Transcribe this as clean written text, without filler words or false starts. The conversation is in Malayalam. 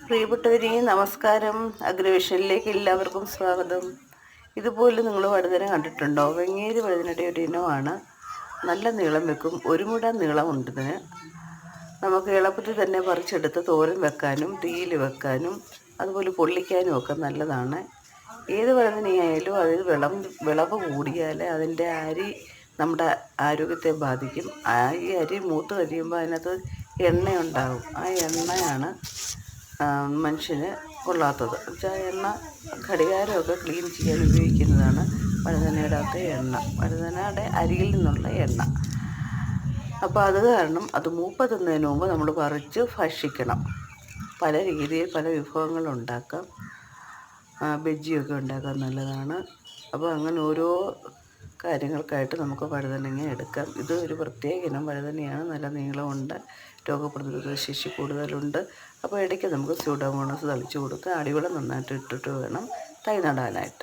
പ്രിയപ്പെട്ടവരെ നമസ്കാരം. അഗ്രവിഷനിലേക്ക് എല്ലാവർക്കും സ്വാഗതം. ഇതുപോലെ നിങ്ങൾ വഴുതന കണ്ടിട്ടുണ്ടോ? വെങ്ങേരി വഴുതനയുടെ ഒരു ഇനമാണ്. നല്ല നീളം വെക്കും. ഒരു മുഴ നീളമുണ്ട് ഇതിന്. നമുക്ക് എളുപ്പത്തിൽ തന്നെ പറിച്ചെടുത്ത് തോരൻ വെക്കാനും തീയിൽ വെക്കാനും അതുപോലെ പൊള്ളിക്കാനും ഒക്കെ നല്ലതാണ്. ഏത് വഴുതനയായാലും അതിൽ വിളവ് കൂടിയാൽ അതിൻ്റെ അരി നമ്മുടെ ആരോഗ്യത്തെ ബാധിക്കും. ഈ അരി മൂത്ത് കഴിയുമ്പോൾ അതിനകത്ത് എണ്ണയുണ്ടാകും. ആ എണ്ണയാണ് മനുഷ്യന് കൊള്ളാത്തത്. വെച്ചാൽ എണ്ണ ഘടികാരമൊക്കെ ക്ലീൻ ചെയ്യാൻ ഉപയോഗിക്കുന്നതാണ് വഴുതനയുടെ അകത്തെ എണ്ണ, വഴുതനയുടെ അരിയിൽ നിന്നുള്ള എണ്ണ. അപ്പോൾ അത് കാരണം അത് മൂപ്പത്തുന്നതിന് മുമ്പ് നമ്മൾ പറിച്ച് ഭക്ഷിക്കണം. പല രീതിയിൽ പല വിഭവങ്ങൾ ഉണ്ടാക്കാം. ബജ്ജിയൊക്കെ ഉണ്ടാക്കാൻ നല്ലതാണ്. അപ്പോൾ അങ്ങനെ ഓരോ കാര്യങ്ങൾക്കായിട്ട് നമുക്ക് വഴുതനങ്ങ എടുക്കാം. ഇത് ഒരു പ്രത്യേക ഇനം വഴുതനയാണ്. നല്ല നീളമുണ്ട്, രോഗപ്രതിരോധ ശേഷി കൂടുതലുണ്ട്. അപ്പോൾ ഇടയ്ക്ക് നമുക്ക് സ്യൂഡോമോണസ് തളിച്ചു കൊടുക്കുക. അടിവളം നന്നായിട്ട് ഇട്ടിട്ട് വേണം തൈ നടാനായിട്ട്.